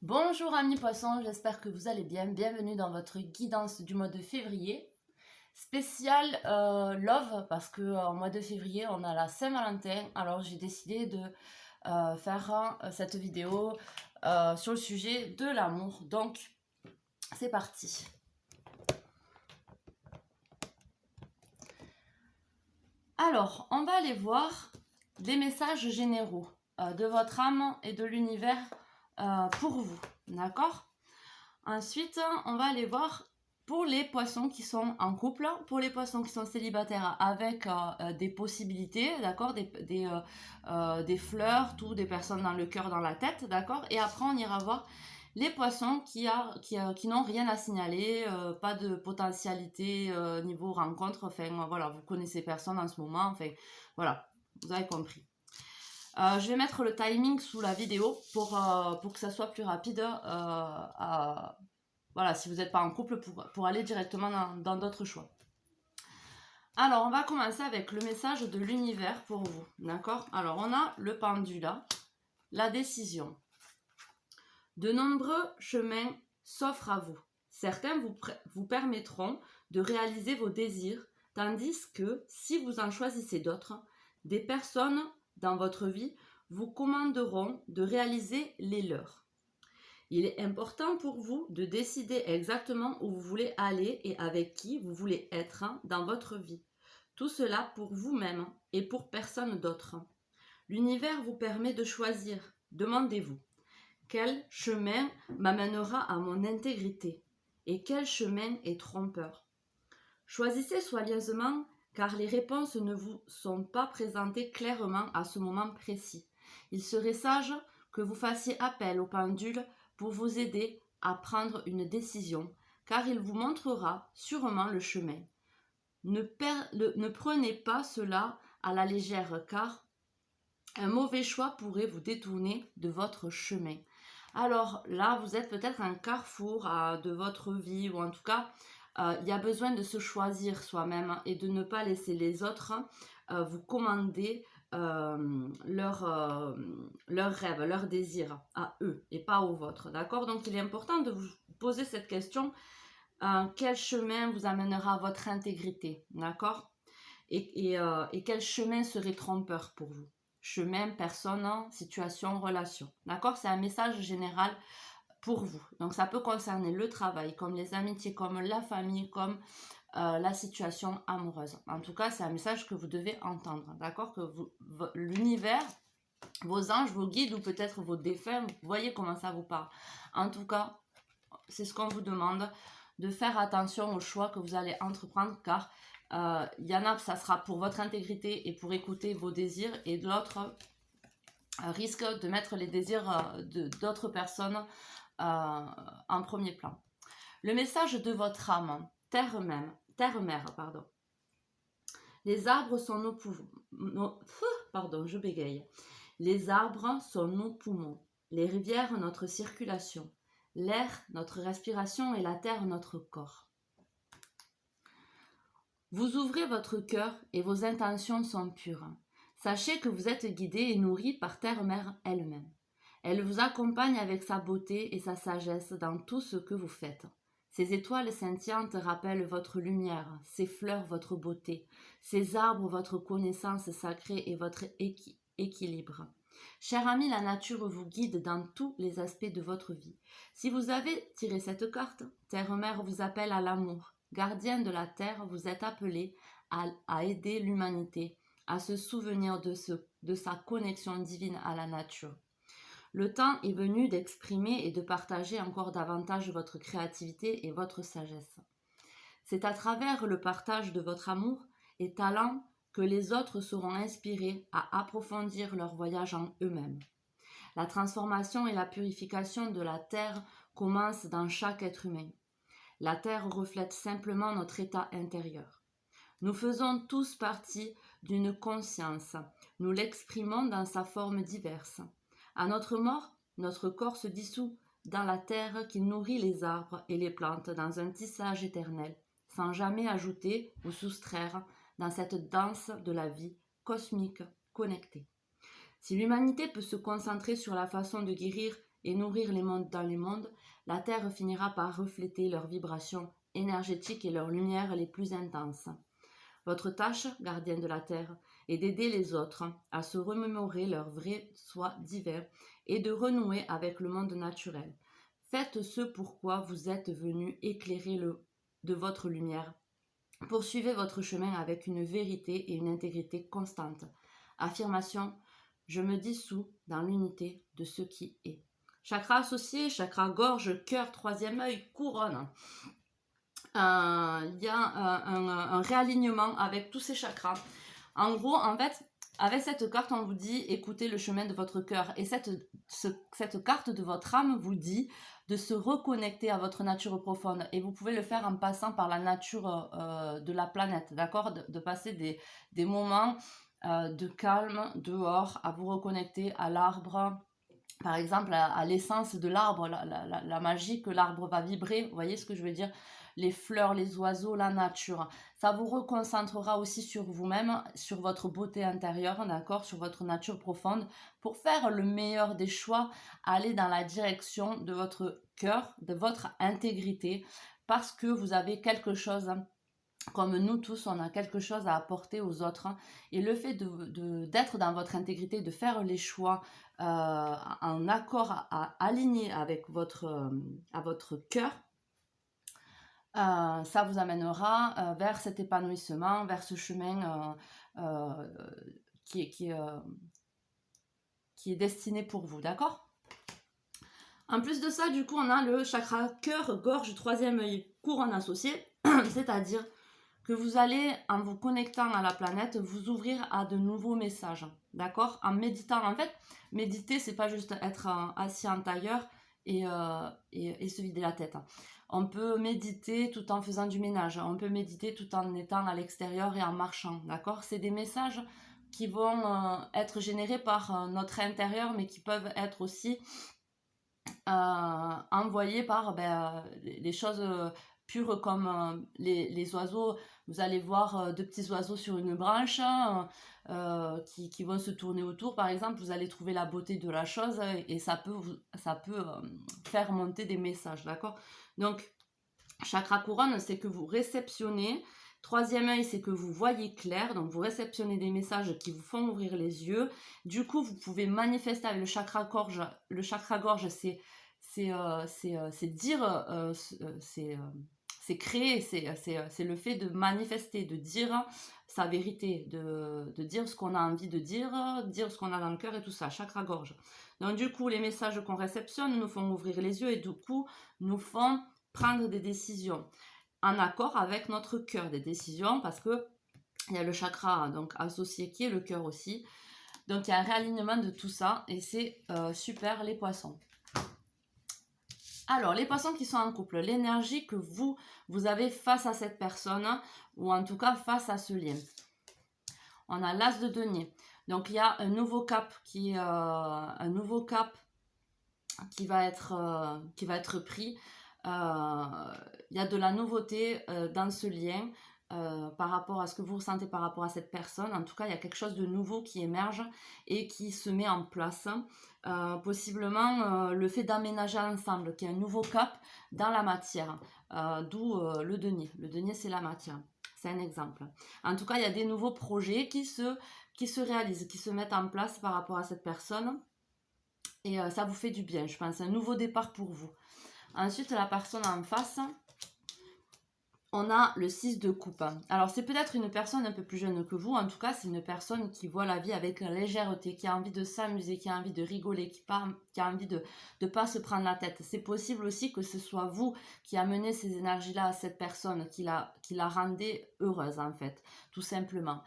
Bonjour amis poissons, j'espère que vous allez bien. Bienvenue dans votre guidance du mois de février. Spécial Love parce que en mois de février on a la Saint-Valentin. Alors j'ai décidé de faire cette vidéo sur le sujet de l'amour. Donc c'est parti. Alors on va aller voir les messages généraux de votre âme et de l'univers pour vous. D'accord? Ensuite, on va aller voir pour les poissons qui sont en couple, pour les poissons qui sont célibataires avec des possibilités, d'accord, des fleurs, tout, des personnes dans le cœur, dans la tête, d'accord. Et après, on ira voir les poissons qui n'ont rien à signaler, pas de potentialité niveau rencontre, enfin voilà, vous connaissez personne en ce moment, enfin voilà, vous avez compris. Je vais mettre le timing sous la vidéo pour que ça soit plus rapide. Voilà, si vous n'êtes pas en couple, pour aller directement dans d'autres choix. Alors, on va commencer avec le message de l'univers pour vous. D'accord? Alors, on a le pendule, la décision. De nombreux chemins s'offrent à vous. Certains vous permettront de réaliser vos désirs, tandis que si vous en choisissez d'autres, des personnes dans votre vie vous commanderont de réaliser les leurs. Il est important pour vous de décider exactement où vous voulez aller et avec qui vous voulez être dans votre vie. Tout cela pour vous-même et pour personne d'autre. L'univers vous permet de choisir. Demandez-vous, quel chemin m'amènera à mon intégrité et quel chemin est trompeur? Choisissez soigneusement car les réponses ne vous sont pas présentées clairement à ce moment précis. Il serait sage que vous fassiez appel au pendule pour vous aider à prendre une décision, car il vous montrera sûrement le chemin. Ne prenez pas cela à la légère, car un mauvais choix pourrait vous détourner de votre chemin. Alors là, vous êtes peut-être à un carrefour de votre vie, ou en tout cas, il y a besoin de se choisir soi-même et de ne pas laisser les autres vous commander leurs rêves, leurs désirs à eux et pas aux vôtres, d'accord? Donc il est important de vous poser cette question, quel chemin vous amènera à votre intégrité, d'accord? Et quel chemin serait trompeur pour vous? Chemin, personne, situation, relation, d'accord? C'est un message général pour vous. Donc ça peut concerner le travail, comme les amitiés, comme la famille, comme la situation amoureuse. En tout cas, c'est un message que vous devez entendre, d'accord? Que l'univers, vos anges, vos guides ou peut-être vos défunts, vous voyez comment ça vous parle. En tout cas, c'est ce qu'on vous demande, de faire attention aux choix que vous allez entreprendre, car il y en a, ça sera pour votre intégrité et pour écouter vos désirs, et l'autre risque de mettre les désirs d'autres personnes en premier plan. Le message de votre âme, terre-mère, pardon. Les arbres sont nos poumons. Je bégaye. Les arbres sont nos poumons. Les rivières, notre circulation. L'air, notre respiration, et la terre, notre corps. Vous ouvrez votre cœur et vos intentions sont pures. Sachez que vous êtes guidé et nourri par Terre-Mère elle-même. Elle vous accompagne avec sa beauté et sa sagesse dans tout ce que vous faites. Ces étoiles scintillantes rappellent votre lumière, ces fleurs votre beauté, ces arbres votre connaissance sacrée et votre équilibre. Cher ami, la nature vous guide dans tous les aspects de votre vie. Si vous avez tiré cette carte, Terre-Mère vous appelle à l'amour. Gardien de la Terre, vous êtes appelé à aider l'humanité à se souvenir de sa connexion divine à la nature. Le temps est venu d'exprimer et de partager encore davantage votre créativité et votre sagesse. C'est à travers le partage de votre amour et talent que les autres seront inspirés à approfondir leur voyage en eux-mêmes. La transformation et la purification de la terre commencent dans chaque être humain. La terre reflète simplement notre état intérieur. Nous faisons tous partie d'une conscience. Nous l'exprimons dans sa forme diverse. À notre mort, notre corps se dissout dans la terre qui nourrit les arbres et les plantes dans un tissage éternel, sans jamais ajouter ou soustraire dans cette danse de la vie cosmique connectée. Si l'humanité peut se concentrer sur la façon de guérir et nourrir les mondes dans les mondes, la Terre finira par refléter leurs vibrations énergétiques et leurs lumières les plus intenses. Votre tâche, gardien de la Terre, est d'aider les autres à se remémorer leur vrai soi divin et de renouer avec le monde naturel. Faites ce pourquoi vous êtes venu éclairer de votre lumière. Poursuivez votre chemin avec une vérité et une intégrité constante. Affirmation, je me dissous dans l'unité de ce qui est. Chakra associé, chakra gorge, cœur, troisième œil, couronne. Il y a un réalignement avec tous ces chakras. En gros, en fait, avec cette carte, on vous dit écoutez le chemin de votre cœur. Et cette carte de votre âme vous dit de se reconnecter à votre nature profonde. Et vous pouvez le faire en passant par la nature de la planète, d'accord, de passer des moments de calme dehors, à vous reconnecter à l'arbre, par exemple à l'essence de l'arbre, la magie que l'arbre va vibrer, vous voyez ce que je veux dire, les fleurs, les oiseaux, la nature. Ça vous reconcentrera aussi sur vous-même, sur votre beauté intérieure, d'accord, sur votre nature profonde, pour faire le meilleur des choix, aller dans la direction de votre cœur, de votre intégrité, parce que vous avez quelque chose, comme nous tous, on a quelque chose à apporter aux autres. Et le fait d'être dans votre intégrité, de faire les choix en accord, aligné avec votre cœur, ça vous amènera vers cet épanouissement, vers ce chemin qui est destiné pour vous, d'accord? En plus de ça, du coup, on a le chakra cœur, gorge, troisième œil, couronne associée, c'est-à-dire que vous allez, en vous connectant à la planète, vous ouvrir à de nouveaux messages, d'accord? En méditant, en fait, méditer, c'est pas juste être assis en tailleur et se vider la tête. On peut méditer tout en faisant du ménage, on peut méditer tout en étant à l'extérieur et en marchant, d'accord? C'est des messages qui vont être générés par notre intérieur, mais qui peuvent être aussi envoyés par les choses pures comme les oiseaux. Vous allez voir deux petits oiseaux sur une branche qui vont se tourner autour, par exemple. Vous allez trouver la beauté de la chose et ça peut faire monter des messages, d'accord? Donc, chakra couronne, c'est que vous réceptionnez. Troisième œil, c'est que vous voyez clair, donc vous réceptionnez des messages qui vous font ouvrir les yeux. Du coup, vous pouvez manifester avec le chakra gorge. Le chakra gorge, c'est dire, c'est créer, c'est le fait de manifester, de dire sa vérité, de dire ce qu'on a envie de dire ce qu'on a dans le cœur et tout ça, chakra gorge. Donc du coup, les messages qu'on réceptionne nous font ouvrir les yeux et du coup, nous font prendre des décisions en accord avec notre cœur, des décisions, parce que il y a le chakra donc associé qui est le cœur aussi. Donc il y a un réalignement de tout ça et c'est super les poissons. Alors, les poissons qui sont en couple, l'énergie que vous avez face à cette personne, ou en tout cas face à ce lien. On a l'as de denier. Donc, il y a un nouveau cap qui va être pris. Il y a de la nouveauté dans ce lien par rapport à ce que vous ressentez par rapport à cette personne. En tout cas, il y a quelque chose de nouveau qui émerge et qui se met en place. Possiblement le fait d'aménager ensemble, qui est un nouveau cap dans la matière, d'où le denier. Le denier, c'est la matière. C'est un exemple. En tout cas, il y a des nouveaux projets qui se réalisent, qui se mettent en place par rapport à cette personne. Et ça vous fait du bien, je pense. Un nouveau départ pour vous. Ensuite, la personne en face, on a le 6 de coupe. Alors, c'est peut-être une personne un peu plus jeune que vous. En tout cas, c'est une personne qui voit la vie avec légèreté, qui a envie de s'amuser, qui a envie de rigoler, qui a envie de ne pas se prendre la tête. C'est possible aussi que ce soit vous qui amenez ces énergies-là à cette personne, qui la rendait heureuse, en fait, tout simplement.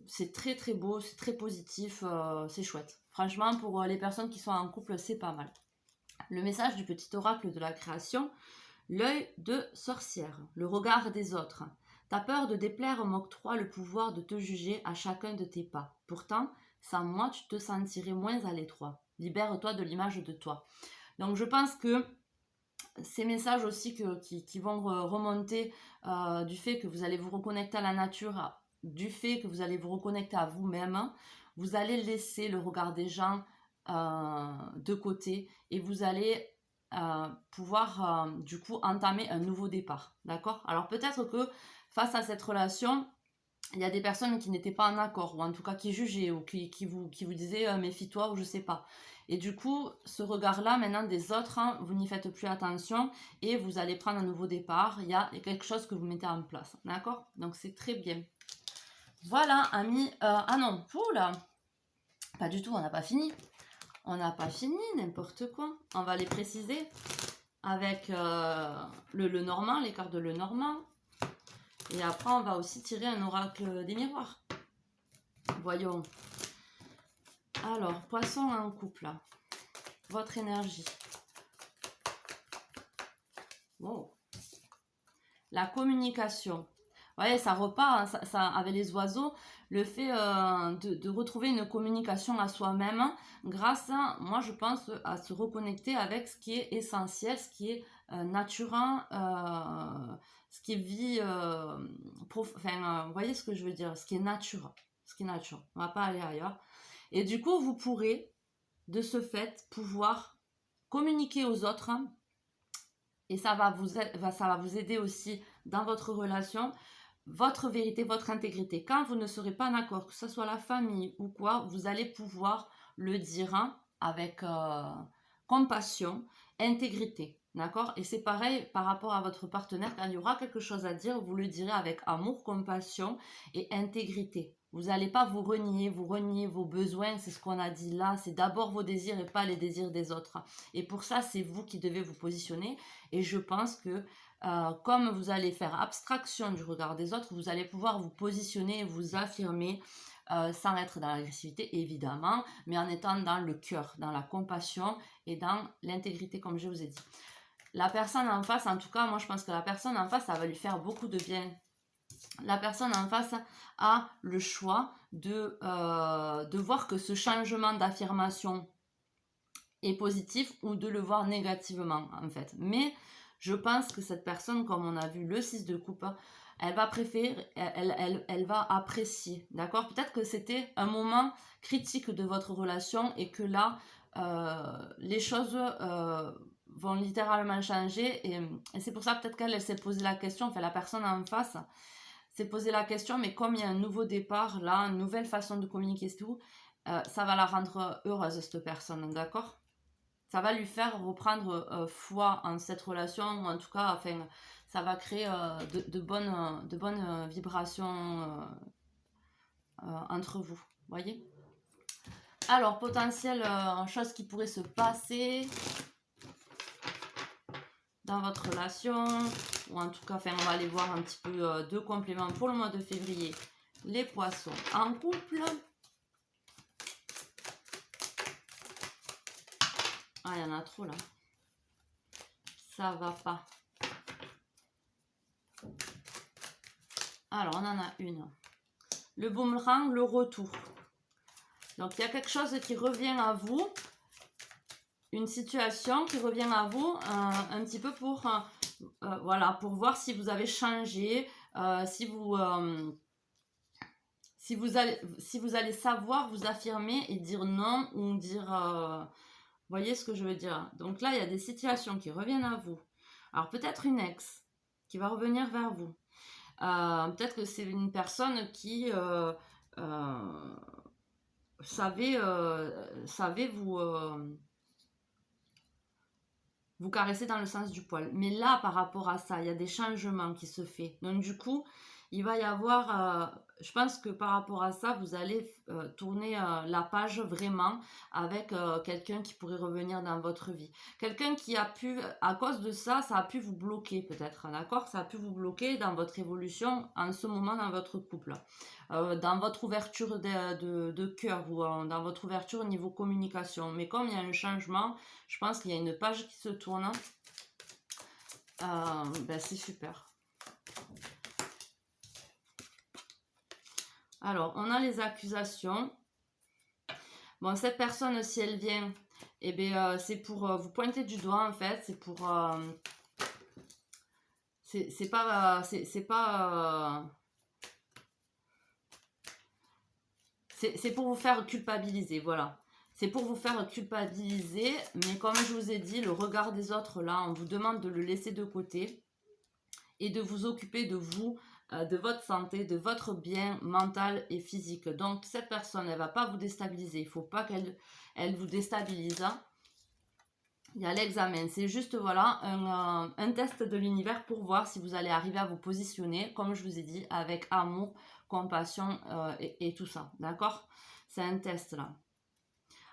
C'est très, très beau, c'est très positif, c'est chouette. Franchement, pour les personnes qui sont en couple, c'est pas mal. Le message du petit oracle de la création, l'œil de sorcière, le regard des autres. Ta peur de déplaire m'octroie le pouvoir de te juger à chacun de tes pas. Pourtant, sans moi, tu te sentirais moins à l'étroit. Libère-toi de l'image de toi. Donc je pense que ces messages aussi qui vont remonter du fait que vous allez vous reconnecter à la nature, du fait que vous allez vous reconnecter à vous-même, vous allez laisser le regard des gens de côté et vous allez pouvoir du coup entamer un nouveau départ, d'accord? Alors peut-être que face à cette relation, il y a des personnes qui n'étaient pas en accord, ou en tout cas qui jugeaient, ou qui vous disaient méfie-toi, ou je sais pas. Et du coup, ce regard-là, maintenant des autres, hein, vous n'y faites plus attention, et vous allez prendre un nouveau départ. Il y a quelque chose que vous mettez en place, d'accord? Donc c'est très bien. Voilà, amis. Ah non, oula, pas du tout, on n'a pas fini. On n'a pas fini, n'importe quoi. On va les préciser avec le Normand, les cartes de le Normand. Et après, on va aussi tirer un oracle des miroirs. Voyons. Alors, poisson en couple. Votre énergie. Wow. La communication. Vous voyez, ça repart, hein, ça, avec les oiseaux, le fait de retrouver une communication à soi-même grâce, moi je pense, à se reconnecter avec ce qui est essentiel, ce qui est naturel, ce qui est vie, vous voyez ce que je veux dire, ce qui est nature, on va pas aller ailleurs. Et du coup, vous pourrez, de ce fait, pouvoir communiquer aux autres, hein, et ça va vous aider aussi dans votre relation, votre vérité, votre intégrité. Quand vous ne serez pas d'accord, que ce soit la famille ou quoi, vous allez pouvoir le dire, hein, avec compassion, intégrité. D'accord? Et c'est pareil par rapport à votre partenaire. Quand il y aura quelque chose à dire, vous le direz avec amour, compassion et intégrité. Vous n'allez pas vous renier vos besoins, c'est ce qu'on a dit là. C'est d'abord vos désirs et pas les désirs des autres. Et pour ça, c'est vous qui devez vous positionner. Et je pense que comme vous allez faire abstraction du regard des autres, vous allez pouvoir vous positionner et vous affirmer sans être dans l'agressivité évidemment, mais en étant dans le cœur, dans la compassion et dans l'intégrité comme je vous ai dit. La personne en face, en tout cas, moi je pense que la personne en face, ça va lui faire beaucoup de bien. La personne en face a le choix de voir que ce changement d'affirmation est positif ou de le voir négativement en fait. Mais je pense que cette personne, comme on a vu le 6 de coupe, elle va préférer, elle va apprécier, d'accord? Peut-être que c'était un moment critique de votre relation et que là, les choses vont littéralement changer et c'est pour ça peut-être qu'elle s'est posé la question, enfin la personne en face s'est posé la question, mais comme il y a un nouveau départ, là, une nouvelle façon de communiquer, tout, ça va la rendre heureuse, cette personne, d'accord? Ça va lui faire reprendre foi en cette relation, ou en tout cas, enfin, ça va créer de bonnes vibrations entre vous, voyez? Alors, potentielle chose qui pourrait se passer dans votre relation, ou en tout cas, enfin, on va aller voir un petit peu deux compléments pour le mois de février. Les poissons en couple. Ah, il y en a trop là. Ça va pas. Alors, on en a une. Le boomerang, le retour. Donc, il y a quelque chose qui revient à vous. Une situation qui revient à vous un petit peu pour, voilà, pour voir si vous avez changé, si vous allez savoir vous affirmer et dire non ou dire... voyez ce que je veux dire? Donc là, il y a des situations qui reviennent à vous. Alors, peut-être une ex qui va revenir vers vous. Peut-être que c'est une personne qui savait vous caresser dans le sens du poil. Mais là, par rapport à ça, il y a des changements qui se font. Donc du coup, il va y avoir, je pense que par rapport à ça, vous allez tourner la page vraiment avec quelqu'un qui pourrait revenir dans votre vie. Quelqu'un qui a pu, à cause de ça, ça a pu vous bloquer peut-être, d'accord? Ça a pu vous bloquer dans votre évolution en ce moment dans votre couple. Dans votre ouverture de cœur ou dans votre ouverture au niveau communication. Mais comme il y a un changement, je pense qu'il y a une page qui se tourne. Ben c'est super. Alors, on a les accusations. Bon, cette personne, si elle vient, eh bien, c'est pour vous pointer du doigt, en fait. C'est pour... c'est pas... C'est pour vous faire culpabiliser, voilà. C'est pour vous faire culpabiliser, mais comme je vous ai dit, le regard des autres, là, on vous demande de le laisser de côté et de vous occuper de vous, de votre santé, de votre bien mental et physique. Donc, cette personne, elle ne va pas vous déstabiliser. Il ne faut pas qu'elle vous déstabilise. Hein. Il y a l'examen. C'est juste, voilà, un test de l'univers pour voir si vous allez arriver à vous positionner, comme je vous ai dit, avec amour, compassion et tout ça. D'accord? C'est un test, là.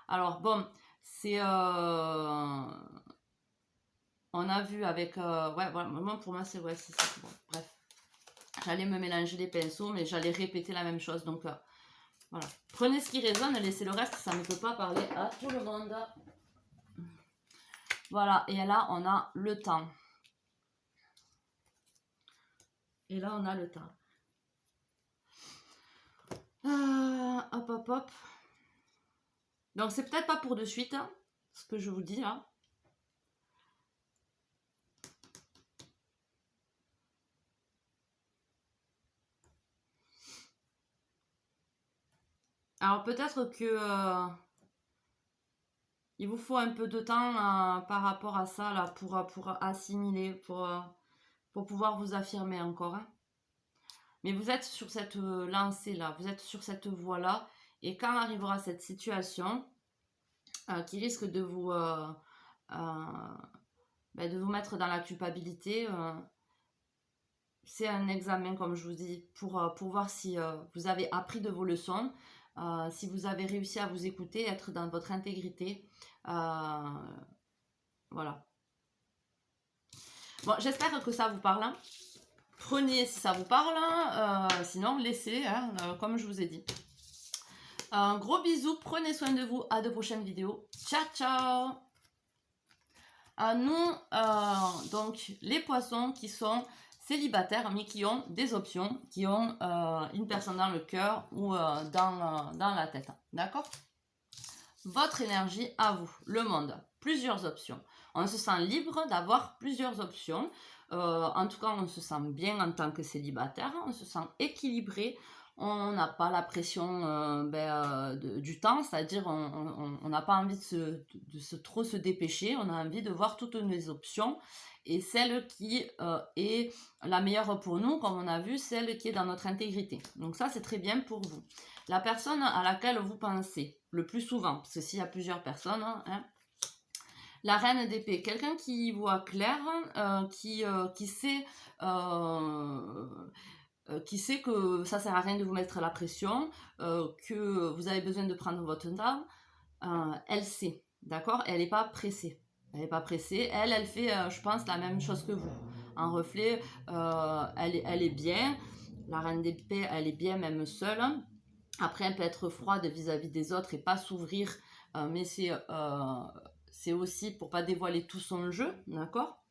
Alors, bon, c'est... on a vu avec... ouais, voilà, pour moi, c'est... Ouais, c'est ça. Bon, bref. J'allais me mélanger les pinceaux, mais j'allais répéter la même chose. Donc, voilà. Prenez ce qui résonne, laissez le reste. Ça ne peut pas parler à tout le monde. Voilà. Et là, on a le temps. Et là, on a le temps. Hop, hop, hop. Donc, c'est peut-être pas pour de suite, hein, ce que je vous dis, là. Alors, peut-être que... il vous faut un peu de temps par rapport à ça, là, pour assimiler, pour pouvoir vous affirmer encore. Hein. Mais vous êtes sur cette lancée-là, vous êtes sur cette voie-là. Et quand arrivera cette situation qui risque de vous mettre dans la culpabilité, c'est un examen, comme je vous dis, pour voir si vous avez appris de vos leçons, si vous avez réussi à vous écouter, être dans votre intégrité. Voilà. Bon, j'espère que ça vous parle. Hein. Prenez si ça vous parle, hein, sinon laissez, hein, comme je vous ai dit. Un gros bisou, prenez soin de vous, à de prochaines vidéos. Ciao, ciao. À nous, donc, les poissons qui sont célibataires, mais qui ont des options, qui ont une personne dans le cœur ou dans la tête. D'accord? Votre énergie à vous, le monde, plusieurs options. On se sent libre d'avoir plusieurs options. En tout cas, on se sent bien en tant que célibataire, on se sent équilibré, on n'a pas la pression du temps, c'est-à-dire on n'a pas envie de trop se dépêcher, on a envie de voir toutes les options et celle qui est la meilleure pour nous, comme on a vu, celle qui est dans notre intégrité. Donc ça, c'est très bien pour vous. La personne à laquelle vous pensez le plus souvent, parce que s'il y a plusieurs personnes, hein, la reine d'épée, quelqu'un qui voit clair, qui sait que ça sert à rien de vous mettre la pression, que vous avez besoin de prendre votre temps, elle sait, d'accord? Elle n'est pas pressée. Elle n'est pas pressée. Elle fait, je pense, la même chose que vous. En reflet, elle est bien. La reine d'épée, elle est bien même seule. Après, elle peut être froide vis-à-vis des autres et pas s'ouvrir, mais c'est aussi pour pas dévoiler tout son jeu, d'accord?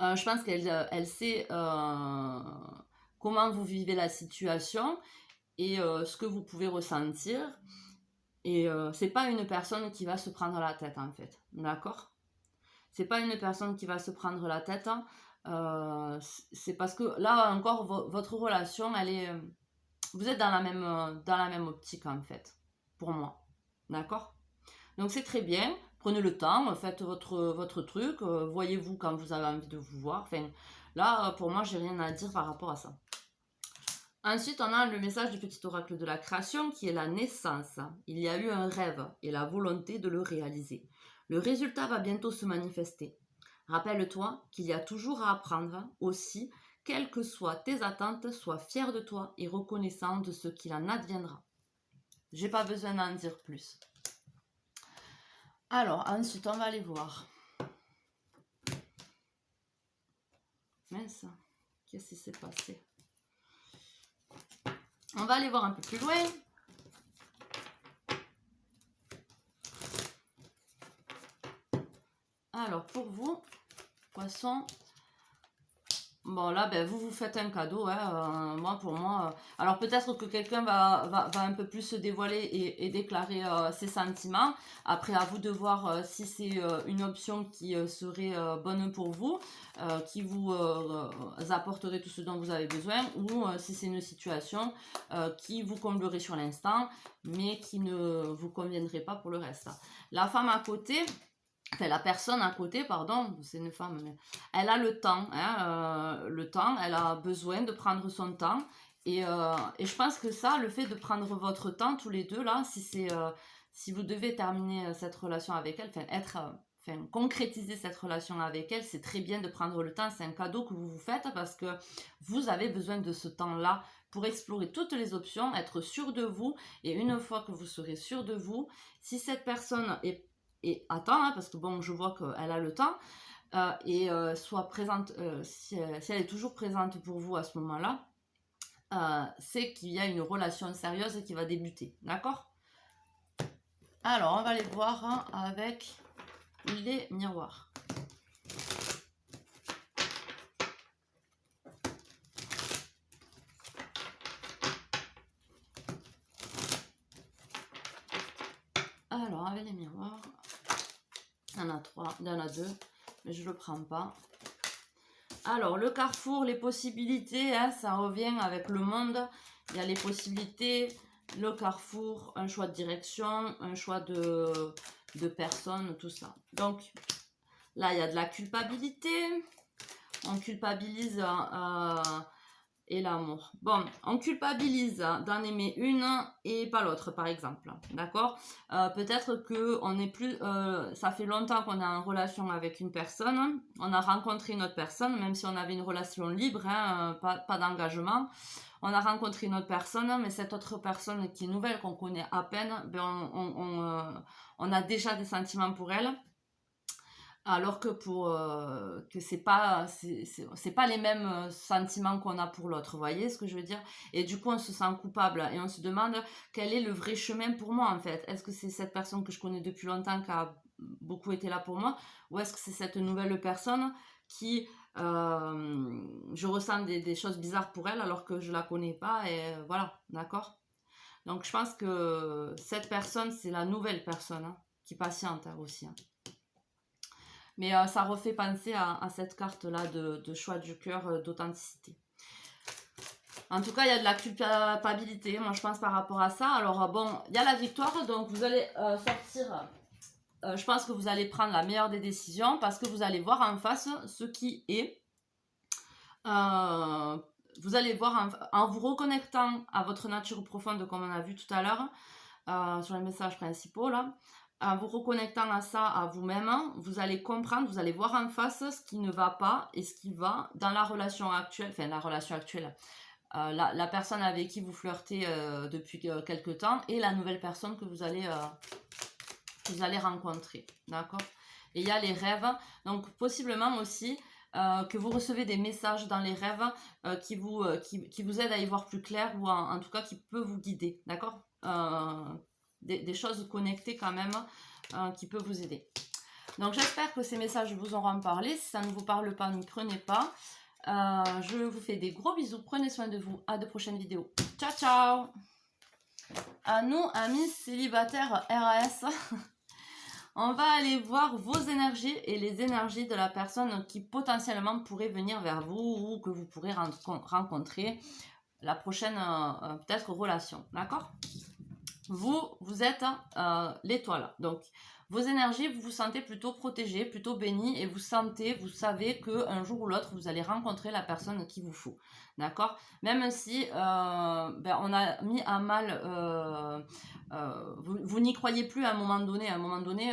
Je pense qu'elle sait comment vous vivez la situation et ce que vous pouvez ressentir. Et c'est pas une personne qui va se prendre la tête, en fait, d'accord? C'est pas une personne qui va se prendre la tête. Hein. C'est parce que là encore, votre relation, elle est... vous êtes dans la même optique, en fait, pour moi. D'accord? Donc, c'est très bien. Prenez le temps, faites votre truc. Voyez-vous quand vous avez envie de vous voir. Enfin, là, pour moi, j'ai rien à dire par rapport à ça. Ensuite, on a le message du petit oracle de la création qui est la naissance. Il y a eu un rêve et la volonté de le réaliser. Le résultat va bientôt se manifester. Rappelle-toi qu'il y a toujours à apprendre aussi. Quelles que soient tes attentes, sois fier de toi et reconnaissant de ce qu'il en adviendra. J'ai pas besoin d'en dire plus. Alors, ensuite, on va aller voir. Mince, qu'est-ce qui s'est passé? On va aller voir un peu plus loin. Alors, pour vous, poisson... Bon, là, ben, vous faites un cadeau, hein, moi, pour moi. Alors, peut-être que quelqu'un va un peu plus se dévoiler et déclarer ses sentiments. Après, à vous de voir si c'est une option qui serait bonne pour vous, qui vous apporterait tout ce dont vous avez besoin, ou si c'est une situation qui vous comblerait sur l'instant, mais qui ne vous conviendrait pas pour le reste. La femme à côté... Enfin, la personne à côté, pardon, c'est une femme, mais elle a le temps, hein, elle a besoin de prendre son temps. Et je pense que ça, le fait de prendre votre temps tous les deux, là, si vous devez terminer cette relation avec elle, concrétiser cette relation avec elle, c'est très bien de prendre le temps, c'est un cadeau que vous vous faites parce que vous avez besoin de ce temps-là pour explorer toutes les options, être sûr de vous, et une fois que vous serez sûr de vous, si cette personne est et attends, hein, parce que bon, je vois qu'elle a le temps, soit présente, si elle est toujours présente pour vous à ce moment-là, c'est qu'il y a une relation sérieuse qui va débuter, d'accord? Alors, on va aller voir hein, avec les miroirs. Alors, avec les miroirs, il y en a 3, il y en a 2, mais je ne le prends pas. Alors, le carrefour, les possibilités, hein, ça revient avec le monde. Il y a les possibilités, le carrefour, un choix de direction, un choix de personne, tout ça. Donc, là, il y a de la culpabilité. On culpabilise et l'amour. Bon, on culpabilise d'en aimer une et pas l'autre, par exemple. D'accord? Peut-être que on est plus, ça fait longtemps qu'on est en relation avec une personne. On a rencontré une autre personne, même si on avait une relation libre, hein, pas d'engagement. On a rencontré une autre personne, mais cette autre personne qui est nouvelle, qu'on connaît à peine, ben on a déjà des sentiments pour elle. Alors que c'est pas les mêmes sentiments qu'on a pour l'autre, vous voyez ce que je veux dire? Et du coup on se sent coupable et on se demande quel est le vrai chemin pour moi en fait. Est-ce que c'est cette personne que je connais depuis longtemps qui a beaucoup été là pour moi, ou est-ce que c'est cette nouvelle personne qui je ressens des choses bizarres pour elle alors que je la connais pas, et voilà, d'accord? Donc je pense que cette personne, c'est la nouvelle personne hein, qui patiente hein, aussi hein. Mais ça refait penser à cette carte-là de choix du cœur, d'authenticité. En tout cas, il y a de la culpabilité, moi je pense par rapport à ça. Alors bon, il y a la victoire, donc vous allez sortir... je pense que vous allez prendre la meilleure des décisions parce que vous allez voir en face ce qui est. Vous allez voir en vous reconnectant à votre nature profonde, comme on a vu tout à l'heure, sur les messages principaux là. En vous reconnectant à ça, à vous-même, vous allez comprendre, vous allez voir en face ce qui ne va pas et ce qui va dans la relation actuelle, la personne avec qui vous flirtez depuis quelque temps et la nouvelle personne que vous allez rencontrer, d'accord? Et il y a les rêves, donc possiblement aussi que vous recevez des messages dans les rêves qui vous aident à y voir plus clair, ou en tout cas qui peut vous guider, d'accord? Des choses connectées quand même qui peuvent vous aider. Donc j'espère que ces messages vous auront parlé. Si ça ne vous parle pas, ne prenez pas. Je vous fais des gros bisous. Prenez soin de vous. À de prochaines vidéos. Ciao, ciao. À nous, amis célibataires RAS, on va aller voir vos énergies et les énergies de la personne qui potentiellement pourrait venir vers vous ou que vous pourrez rencontrer la prochaine peut-être relation. D'accord? Vous êtes l'étoile. Donc, vos énergies, vous vous sentez plutôt protégé, plutôt béni, et vous savez qu'un jour ou l'autre, vous allez rencontrer la personne qu'il vous faut. D'accord? Même si on a mis à mal, vous n'y croyez plus à un moment donné. À un moment donné,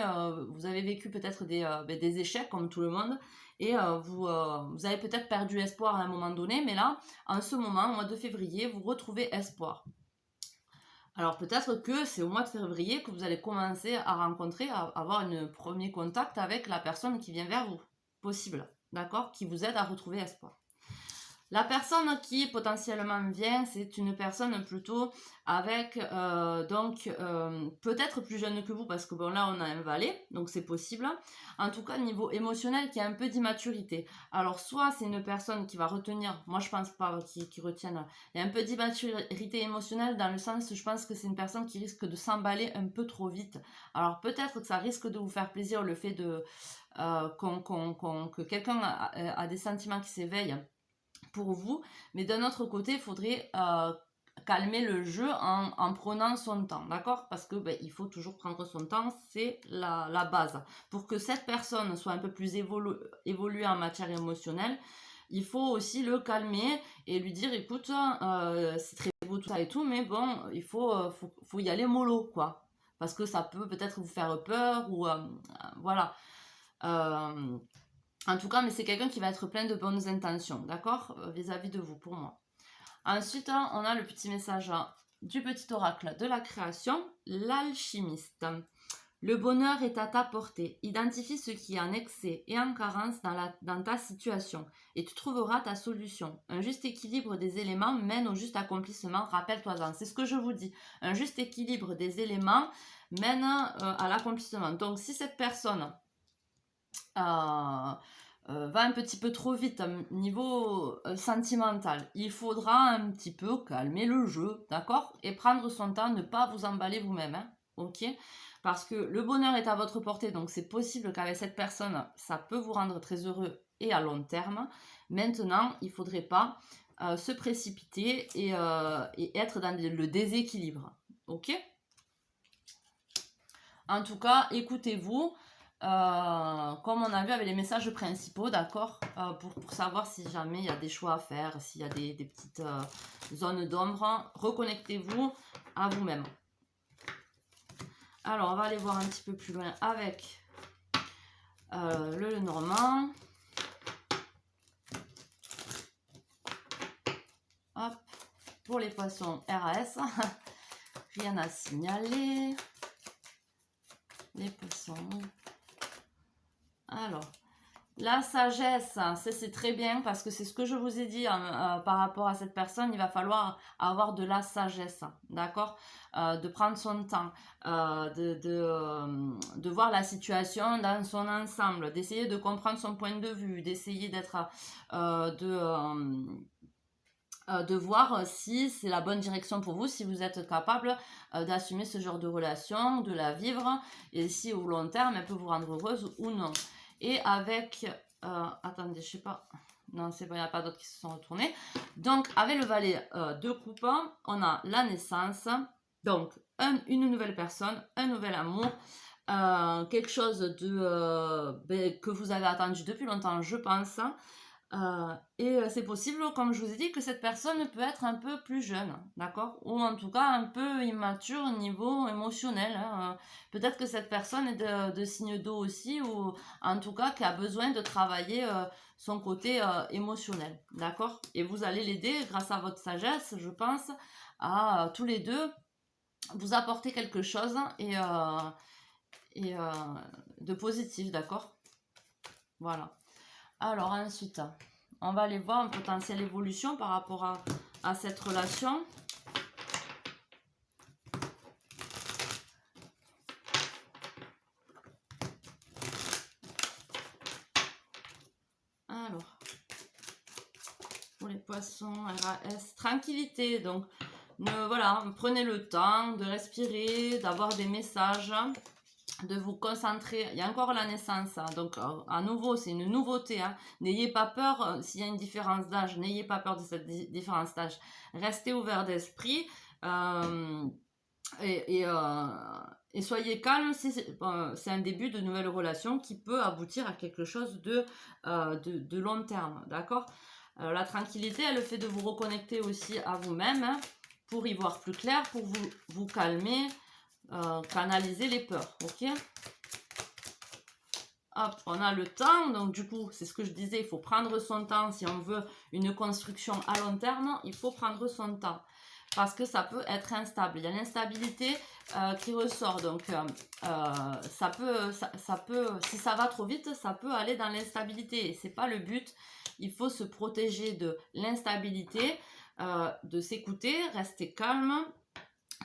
vous avez vécu peut-être des échecs, comme tout le monde, et vous avez peut-être perdu espoir à un moment donné, mais là, en ce moment, au mois de février, vous retrouvez espoir. Alors peut-être que c'est au mois de février que vous allez commencer à rencontrer, à avoir un premier contact avec la personne qui vient vers vous. Possible, d'accord? Qui vous aide à retrouver espoir. La personne qui potentiellement vient, c'est une personne plutôt avec, peut-être plus jeune que vous, parce que bon là on a un valet, donc c'est possible. En tout cas, niveau émotionnel, qui a un peu d'immaturité. Alors soit c'est une personne qui va retenir, moi je pense pas qui retienne, il y a un peu d'immaturité émotionnelle dans le sens où je pense que c'est une personne qui risque de s'emballer un peu trop vite. Alors peut-être que ça risque de vous faire plaisir le fait de que quelqu'un a des sentiments qui s'éveillent pour vous, mais d'un autre côté, il faudrait calmer le jeu en prenant son temps, d'accord? Parce que il faut toujours prendre son temps, c'est la base. Pour que cette personne soit un peu plus évoluée en matière émotionnelle, il faut aussi le calmer et lui dire, écoute, c'est très beau tout ça et tout, mais bon, il faut y aller mollo, quoi. Parce que ça peut peut-être vous faire peur ou voilà. En tout cas, mais c'est quelqu'un qui va être plein de bonnes intentions, d'accord, vis-à-vis de vous, pour moi. Ensuite, on a le petit message du petit oracle de la création, l'alchimiste. Le bonheur est à ta portée. Identifie ce qui est en excès et en carence dans ta situation et tu trouveras ta solution. Un juste équilibre des éléments mène au juste accomplissement. Rappelle-toi-en. C'est ce que je vous dis. Un juste équilibre des éléments mène à l'accomplissement. Donc, si cette personne va un petit peu trop vite niveau sentimental, il faudra un petit peu calmer le jeu, d'accord? Et prendre son temps, ne pas vous emballer vous-même, hein, ok? Parce que le bonheur est à votre portée, donc c'est possible qu'avec cette personne, ça peut vous rendre très heureux et à long terme. Maintenant, il ne faudrait pas se précipiter et être dans le déséquilibre, ok? En tout cas, écoutez-vous. Comme on a vu avec les messages principaux, d'accord, pour savoir si jamais il y a des choix à faire, s'il y a des petites zones d'ombre, reconnectez-vous à vous-même. Alors, on va aller voir un petit peu plus loin avec le Normand. Hop, pour les poissons RAS, rien à signaler. Les poissons. Alors, la sagesse, c'est très bien parce que c'est ce que je vous ai dit par rapport à cette personne. Il va falloir avoir de la sagesse, d'accord, de prendre son temps, de voir la situation dans son ensemble, d'essayer de comprendre son point de vue, d'essayer d'être, de voir si c'est la bonne direction pour vous, si vous êtes capable d'assumer ce genre de relation, de la vivre, et si au long terme elle peut vous rendre heureuse ou non. Et avec... attendez, je sais pas... Non, c'est bon, il n'y a pas d'autres qui se sont retournés. Donc, avec le valet de coupe, on a la naissance. Donc, une nouvelle personne, un nouvel amour. Quelque chose que vous avez attendu depuis longtemps, je pense. Et c'est possible, comme je vous ai dit, que cette personne peut être un peu plus jeune, d'accord? Ou en tout cas un peu immature au niveau émotionnel, hein. Peut-être que cette personne est de signe d'eau aussi, ou en tout cas qui a besoin de travailler son côté émotionnel, d'accord? Et vous allez l'aider grâce à votre sagesse, je pense, à tous les deux vous apporter quelque chose et de positif, d'accord? Voilà. Alors ensuite, on va aller voir une potentielle évolution par rapport à cette relation. Alors, pour les poissons, RAS, tranquillité. Donc, voilà, prenez le temps de respirer, d'avoir des messages, de vous concentrer. Il y a encore la naissance, hein. Donc à nouveau c'est une nouveauté, hein. N'ayez pas peur s'il y a une différence d'âge, n'ayez pas peur de cette différence d'âge, restez ouvert d'esprit et soyez calme. C'est un début de nouvelle relation qui peut aboutir à quelque chose de long terme, d'accord. La tranquillité, elle, le fait de vous reconnecter aussi à vous-même, hein, pour y voir plus clair, pour vous calmer, canaliser les peurs, ok. Hop, on a le temps, donc du coup, c'est ce que je disais, il faut prendre son temps. Si on veut une construction à long terme, il faut prendre son temps. parce que ça peut être instable. Il y a l'instabilité qui ressort, donc ça peut, si ça va trop vite, ça peut aller dans l'instabilité, et c'est pas le but. Il faut se protéger de l'instabilité, de s'écouter, rester calme,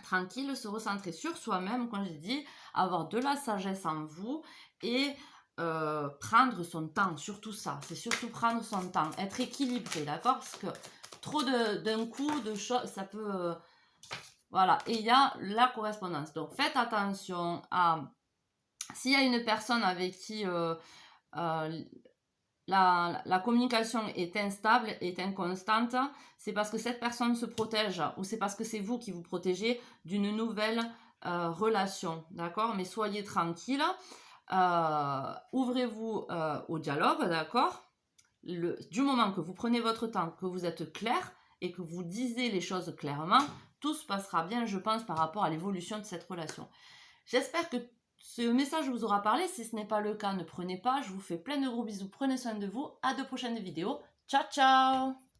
tranquille, se recentrer sur soi-même, comme j'ai dit, avoir de la sagesse en vous, et prendre son temps, surtout ça, c'est surtout prendre son temps, être équilibré, d'accord? Parce que trop d'un coup de choses, ça peut... voilà, et il y a la correspondance. Donc faites attention à... S'il y a une personne avec qui la communication est instable, est inconstante, c'est parce que cette personne se protège, ou c'est parce que c'est vous qui vous protégez d'une nouvelle relation, d'accord? Mais soyez tranquille, ouvrez-vous au dialogue, d'accord? Du moment que vous prenez votre temps, que vous êtes clair et que vous disiez les choses clairement, tout se passera bien, je pense, par rapport à l'évolution de cette relation. J'espère que ce message vous aura parlé. Si ce n'est pas le cas, ne prenez pas. Je vous fais plein de gros bisous. Prenez soin de vous. À de prochaines vidéos. Ciao, ciao!